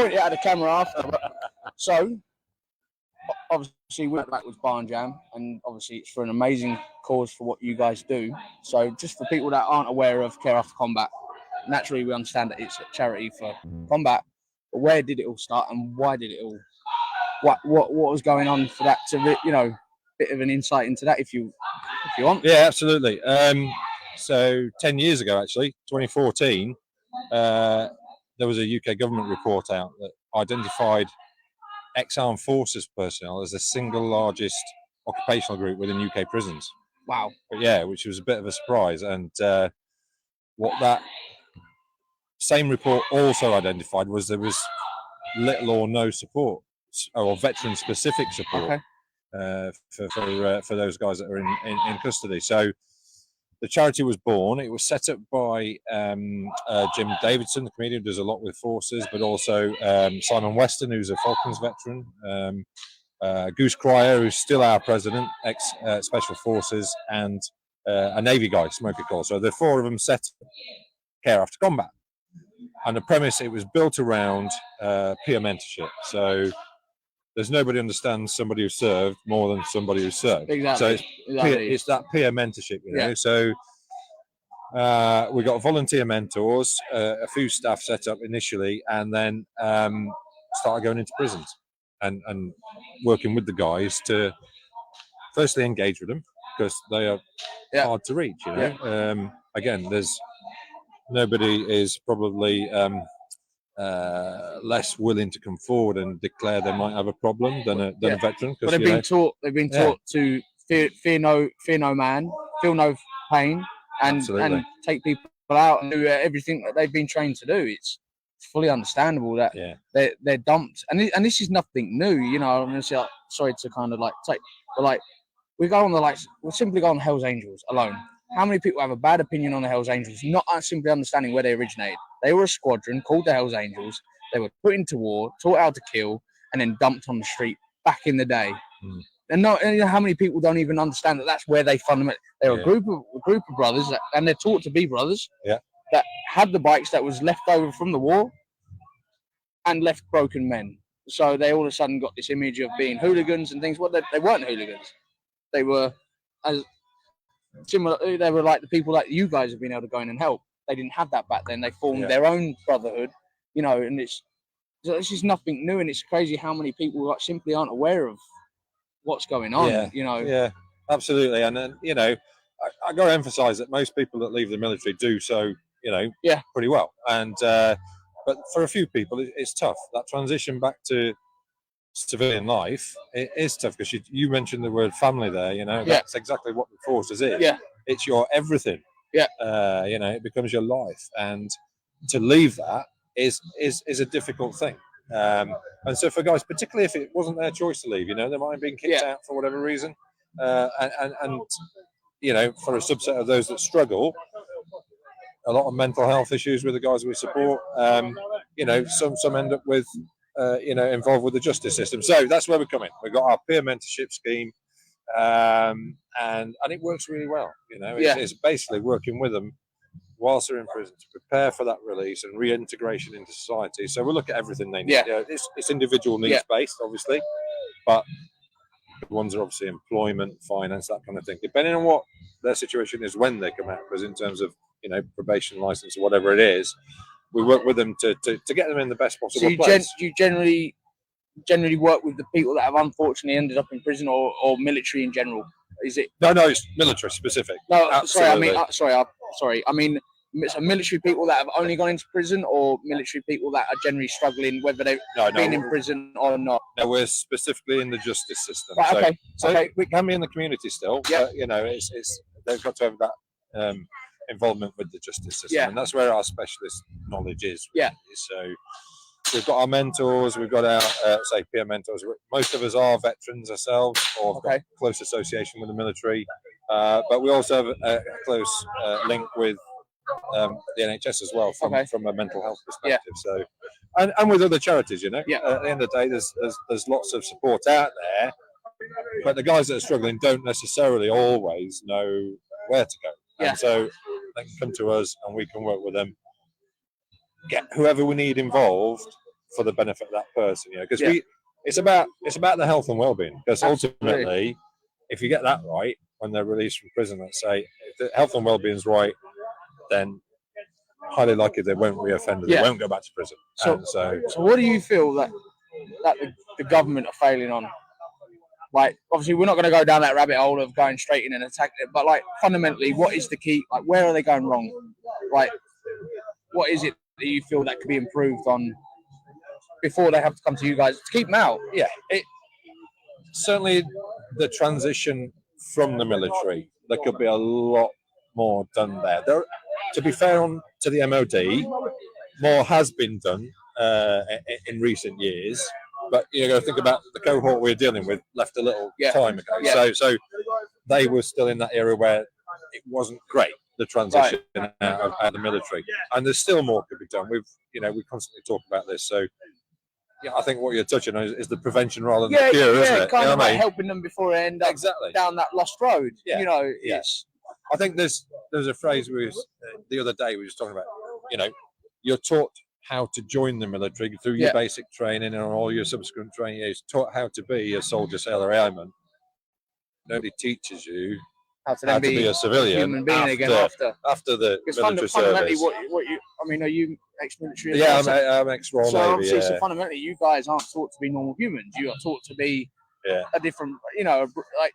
point it at the camera after. So, obviously, we're at Backwoods Bar and Jam, and obviously, it's for an amazing cause for what you guys do. So, just for people that aren't aware of Care After Combat, naturally, we understand that it's a charity for combat. But where did it all start, and why did it all? What was going on for that to bit of an insight into that if you want. Yeah, absolutely. So 10 years ago, actually, 2014, there was a UK government report out that identified ex-armed forces personnel as the single largest occupational group within UK prisons. Wow. But yeah, which was a bit of a surprise. And what that same report also identified was there was little or no support, or veteran-specific support, for those guys that are in custody. So the charity was born. It was set up by Jim Davidson, the comedian, who does a lot with forces, but also Simon Weston, who's a Falklands veteran, Goose Cryer, who's still our president, ex-Special Forces, and a Navy guy, Smokey Cole. So the four of them set Care After Combat. And the premise, it was built around peer mentorship. So there's nobody understands somebody who served more than somebody who served. Exactly. So it's that peer mentorship, you know. Yeah. So we got volunteer mentors, a few staff set up initially, and then started going into prisons and working with the guys to firstly engage with them, because they are hard to reach, you know. Yeah. Again, nobody is probably less willing to come forward and declare they might have a problem than a veteran. But they've been taught to fear no man, feel no pain, and take people out and do everything that they've been trained to do. It's fully understandable that they're dumped, and this is nothing new. You know, I'm honestly, sorry to kind of like take, but like we simply go on Hell's Angels alone. How many people have a bad opinion on the Hells Angels, not simply understanding where they originated? They were a squadron called the Hells Angels. They were put into war, taught how to kill, and then dumped on the street back in the day. And you know how many people don't even understand that that's where they fundamentally... They're a group of brothers, and they're taught to be brothers, that had the bikes that was left over from the war and left broken men. So they all of a sudden got this image of being hooligans and things. Well, they weren't hooligans. They were... similar, they were like the people that you guys have been able to go in and help. They didn't have that back then. They formed their own brotherhood, you know, and it's just nothing new. And it's crazy how many people simply aren't aware of what's going on, you know. Yeah, absolutely. And then, you know, I got to emphasize that most people that leave the military do so, you know, pretty well. And but for a few people, it's tough. That transition back to civilian life, it is tough, because you mentioned the word family there, you know. That's exactly what the forces is. It's your everything. You know, it becomes your life, and to leave that is a difficult thing. And so for guys, particularly if it wasn't their choice to leave, you know, they might have been kicked out for whatever reason, and you know, for a subset of those that struggle, a lot of mental health issues with the guys we support, you know, some end up with you know, involved with the justice system. So that's where we come in. We've got our peer mentorship scheme, and it works really well. You know, it's basically working with them whilst they're in prison to prepare for that release and reintegration into society. So we look at everything they need. It's individual needs based, obviously, but the ones are obviously employment, finance, that kind of thing, depending on what their situation is when they come out, because in terms of, you know, probation license or whatever it is, we work with them to get them in the best possible place. You generally work with the people that have unfortunately ended up in prison, or military in general? Is it? No, it's military specific. No, absolutely. sorry. I mean, so military people that have only gone into prison, or military people that are generally struggling, whether they've been in prison or not? No, we're specifically in the justice system. Right, so we can be in the community still. But, you know, it's they've got to have that involvement with the justice system, and that's where our specialist knowledge is. So we've got our mentors, we've got our say peer mentors. Most of us are veterans ourselves, or have got close association with the military, but we also have a close link with the NHS as well, from a mental health perspective. So and with other charities, you know. At the end of the day, there's lots of support out there, but the guys that are struggling don't necessarily always know where to go. And so they can come to us and we can work with them, get whoever we need involved for the benefit of that person, because it's about the health and well-being, because ultimately, if you get that right when they're released from prison, let's say, if the health and well-being is right, then highly likely they won't reoffend, they won't go back to prison. So what do you feel that the government are failing on? Like, obviously, we're not going to go down that rabbit hole of going straight in and attacking it, but like, fundamentally, what is the key? Like, where are they going wrong? Like, what is it that you feel that could be improved on before they have to come to you guys to keep them out? Yeah, certainly the transition from the military, there could be a lot more done there. To be fair to the MOD, more has been done in recent years. But you got to think about the cohort we're dealing with left a little time ago. Yeah. So they were still in that era where it wasn't great, the transition out of the military, and there's still more could be done. We constantly talk about this. So I think what you're touching on is the prevention rather than the cure, isn't it? Kind of like helping them before they end up down that lost road. Yeah. Yes. I think there's a phrase the other day we were just talking about. You're taught how to join the military through your basic training and all your subsequent training. You're taught how to be a soldier, sailor, airman. Nobody teaches you how to be a civilian, human being after the military fundamentally, service. what you? I mean, are you ex-military? Yeah, I'm ex-Royal Navy. Obviously, so fundamentally, you guys aren't taught to be normal humans. You are taught to be a different. Like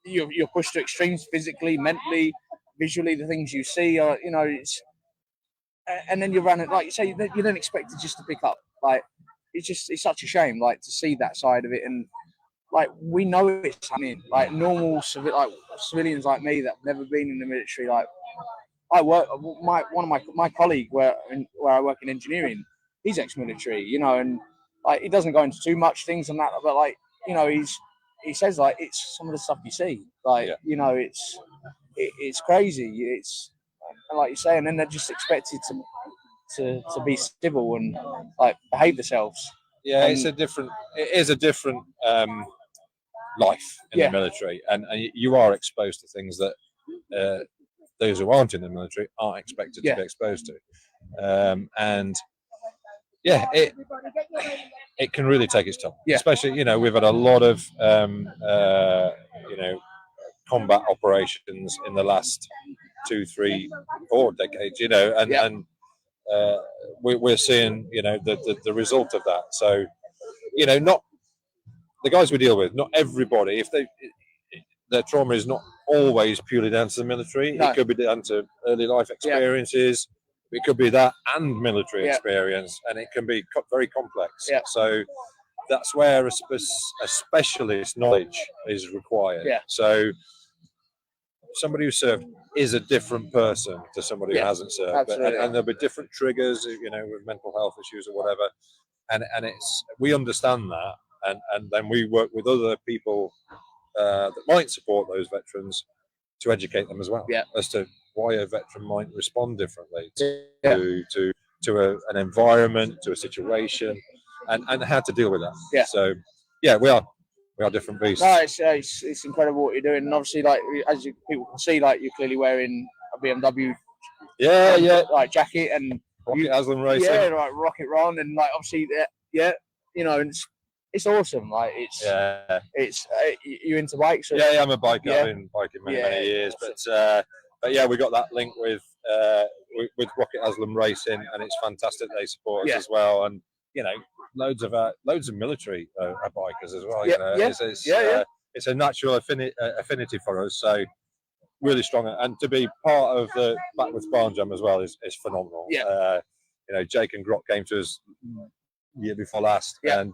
you're pushed to extremes physically, mentally, visually. The things you see are, it's. And then you run it, like you say, you don't expect it just to pick up. Like, it's such a shame, like, to see that side of it. And, like, we know it's happening. Like, normal civilians like me that have never been in the military, like, I work, one of my colleague where I work in engineering, he's ex-military, and, like, he doesn't go into too much things and that, but, like, he says, like, it's some of the stuff you see. Like, it's crazy. It's, like you say, and then they're just expected to be civil and like behave themselves. Yeah, it is a different life in the military, and you are exposed to things that those who aren't in the military aren't expected to be exposed to, and it can really take its toll. Especially, we've had a lot of combat operations in the last 2, 3, 4 decades, and we're seeing, the result of that. So, not the guys we deal with, not everybody, if their trauma is not always purely down to the military. No. It could be down to early life experiences. It could be that and military experience, and it can be very complex. So that's where a specialist knowledge is required. So somebody who served is a different person to somebody who hasn't served, and there'll be different triggers, with mental health issues or whatever, and we understand that, and then we work with other people that might support those veterans to educate them as well as to why a veteran might respond differently to an environment, to a situation, and how to deal with that. So we are different beasts. No, it's incredible what you're doing, and obviously, like, as people can see, like, you're clearly wearing a BMW, like jacket and Rocket Haslam Racing, like Rocket Ron, and like obviously, and it's awesome. Like it's you into bikes? I'm a biker. I've been biking many years, but we got that link with Rocket Haslam Racing, and it's fantastic they support us as well, and loads of military are bikers as well. It's a natural affinity for us, so really strong, and to be part of the Backwoods Barn Jam as well is phenomenal. Jake and Grot came to us year before last, and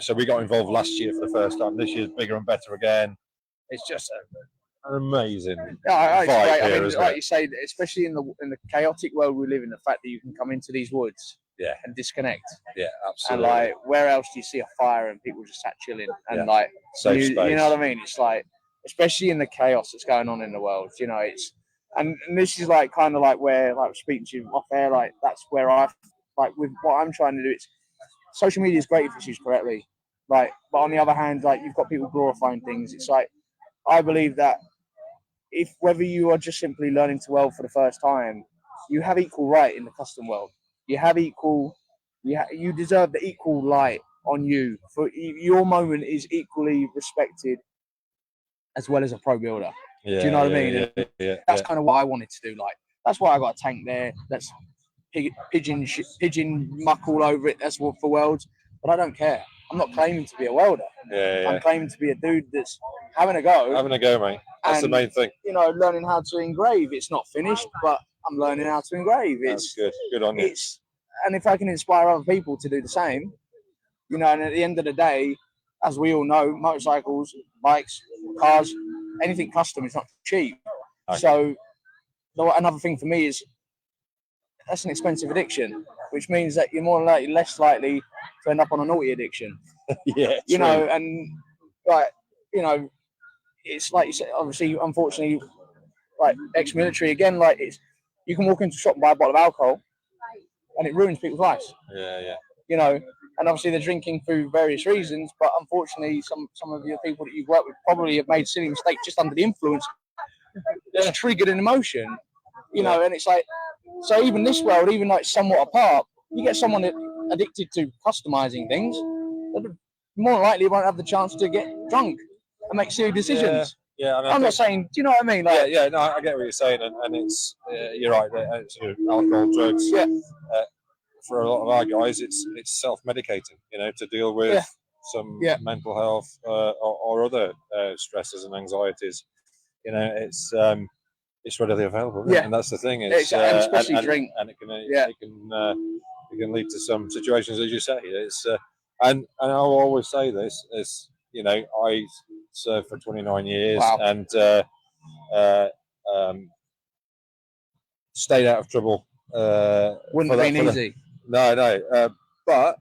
so we got involved last year for the first time. This year's bigger and better again. It's just an amazing vibe great. here, I mean, isn't like it? you say, especially in the chaotic world we live in, the fact that you can come into these woods and disconnect. Yeah, absolutely. And like, where else do you see a fire and people just sat chilling and like safe space? You know what I mean? It's like, especially in the chaos that's going on in the world, it's and this is like kind of like where, like, speaking to you off air, like that's where I like with what I'm trying to do. It's social media is great if it's used correctly, like, but on the other hand, like, you've got people glorifying things. It's like, I believe that if whether you are just simply learning to weld for the first time, you have equal right in the custom world. You have equal you deserve the equal light on you. For your moment is equally respected as well as a pro builder. Yeah, do you know what I mean? That's kind of what I wanted to do. Like, that's why I got a tank there. That's pigeon muck all over it. That's what for Worlds. But I don't care. I'm not claiming to be a welder. I'm claiming to be a dude that's having a go. Having a go, mate. That's the main thing. You know, learning how to engrave. It's not finished, but I'm learning how to engrave. That's good. Good on you. And if I can inspire other people to do the same, you know, and at the end of the day, as we all know, motorcycles, bikes, cars, anything custom is not cheap. Okay. So another thing for me is that's an expensive addiction, which means that you're less likely to end up on a naughty addiction. Yeah, you know, and like, you know, it's like you said, obviously, unfortunately, like ex-military again, like you can walk into a shop and buy a bottle of alcohol, and it ruins people's lives. Yeah. You know, and obviously they're drinking for various reasons, but unfortunately, some of your people that you've worked with probably have made silly mistakes just under the influence. There's triggered an emotion, you know, and it's like, so even this world, even though it's somewhat apart, you get someone addicted to customizing things, more likely won't have the chance to get drunk and make silly decisions. Yeah, I'm not saying. Do you know what I mean? Like, no, I get what you're saying, and it's you're right. Sort of alcohol, drugs. Yeah. For a lot of our guys, it's self-medicating. You know, to deal with some mental health or other stresses and anxieties. You know, it's readily available. And that's the thing. It's and especially drink, and it can lead to some situations, as you say. It's and I'll always say this: is, you know, I served for 29 years and stayed out of trouble. Wouldn't have been easy. No. But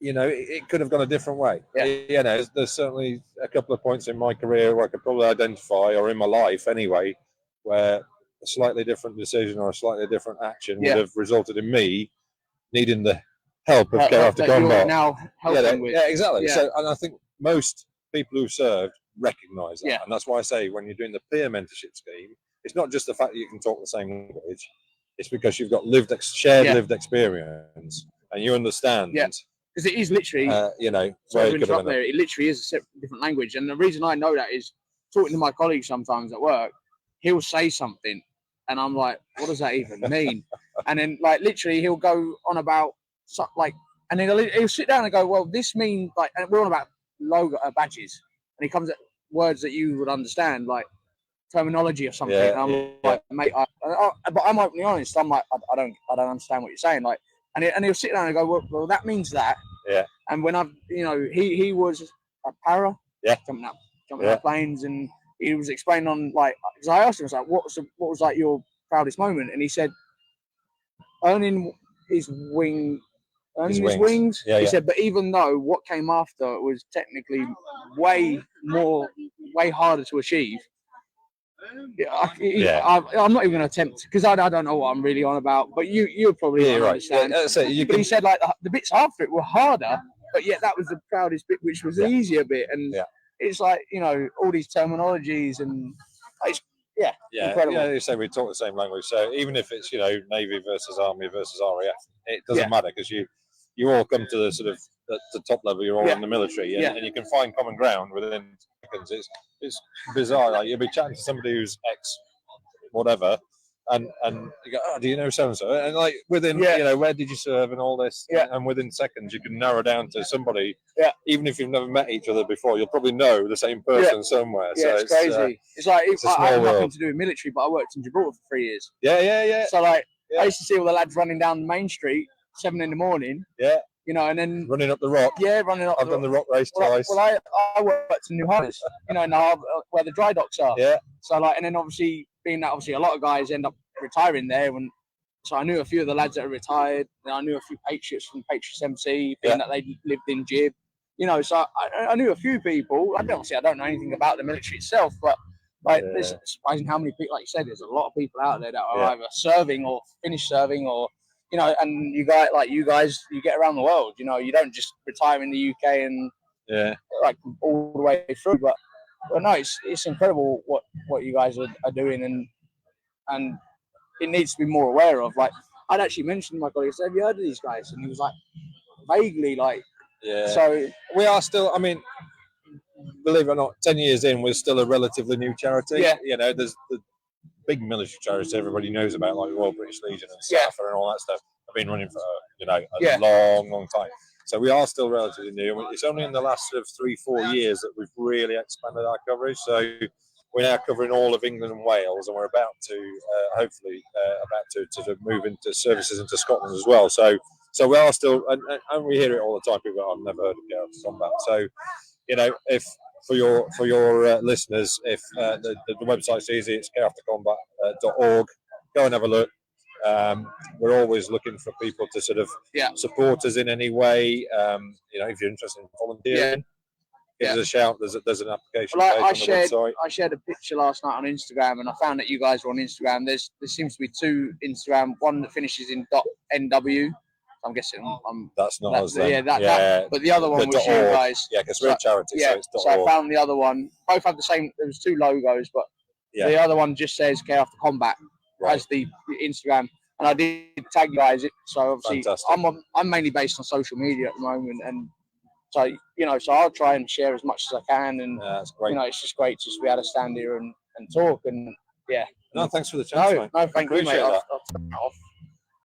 you know, it could have gone a different way. Yeah. You know, there's certainly a couple of points in my career where I could probably identify, or in my life anyway, where a slightly different decision or a slightly different action would have resulted in me needing the help of Care After Combat. Now helping with. Yeah, exactly. So, and I think most people who've served recognise that, and that's why I say when you're doing the peer mentorship scheme, it's not just the fact that you can talk the same language; it's because you've got shared lived experience, and you understand. Yeah. Because it is literally, you know, it literally is a different language. And the reason I know that is talking to my colleagues sometimes at work, he'll say something and I'm like, what does that even mean? And then like literally he'll go on about like, and then he'll sit down and go, well, this means like, and we're on about logo badges. And he comes at words that you would understand, like terminology or something. And I'm like, mate, but I'm openly honest. I'm like, I don't understand what you're saying. Like, and he'll sit down and go, well, that means that. Yeah. And when he was a para, jumping up planes, and he was explaining on like, because I asked him, I was like, what was like your proudest moment? And he said, earning his wings. He said, but even though what came after was technically way harder to achieve. I'm not even going to attempt because I don't know what I'm really on about, but you probably understand. But he said like the bits after it were harder, but yet that was the proudest bit, which was the easier bit. And it's like, you know, all these terminologies and it's incredible. Yeah, you say we talk the same language, so even if it's, you know, Navy versus Army versus RAF, it doesn't matter because you all come to the sort of the top level. You're all in the military, and you can find common ground within seconds. It's bizarre. Like you'll be chatting to somebody who's ex whatever, and you go, oh, do you know so and so? And like within, you know, where did you serve and all this, and within seconds you can narrow down to somebody. Even if you've never met each other before, you'll probably know the same person somewhere. Yeah, so it's crazy. It's like I had nothing to do with military, but I worked in Gibraltar for 3 years. Yeah. So like I used to see all the lads running down the main street 7 a.m. Yeah. You know, and then running up the rock. Yeah, running up. I've done the rock race twice. Well, I worked in New Harvest, you know, in the harbour where the dry docks are. Yeah. So like, and then obviously being that a lot of guys end up retiring there, so I knew a few of the lads that are retired. And I knew a few Patriots from Patriots MC, being that they lived in Gib. You know, so I knew a few people. I don't know anything about the military itself, but like, it's surprising how many people, like you said, there's a lot of people out there that are either serving or finished serving or. You know, and you guys, you get around the world. You know, you don't just retire in the UK and like all the way through. But no, it's incredible what you guys are doing, and it needs to be more aware of. Like I'd actually mentioned to my colleagues, have you heard of these guys? And he was like, vaguely, like, yeah. So we are still, I mean, believe it or not, 10 years in, we're still a relatively new charity. Yeah. You know, there's the big military charities everybody knows about, like the Royal British Legion and Yeah. SAFA and all that stuff. Have been running for, a long, long time. So we are still relatively new. It's only in the last sort of 3-4 years that we've really expanded our coverage. So we're now covering all of England and Wales, and we're about to, hopefully, about to move into services into Scotland as well. So we are still, and we hear it all the time. People go, I've never heard of Care After Combat. So, if for your listeners, if the website's easy, it's careaftercombat.org. Go and have a look. We're always looking for people to sort of support us in any way. If you're interested in volunteering, give us a shout. There's an application page on the website. I shared a picture last night on Instagram, and I found that you guys were on Instagram. There seems to be 2 Instagram, one that finishes in .nw. I'm guessing that's not us then. But the other one was you guys. Yeah, because we're a charity, so it's So I found the other one. Both have the same. There was 2 logos, but the other one just says Care After Combat as the Instagram. And I did tag you guys. So obviously, I'm mainly based on social media at the moment, and so so I'll try and share as much as I can. And that's great. It's just great to be able to stand here and talk. And no, thanks for the chance, mate. No, thank you, mate. I'll turn it off.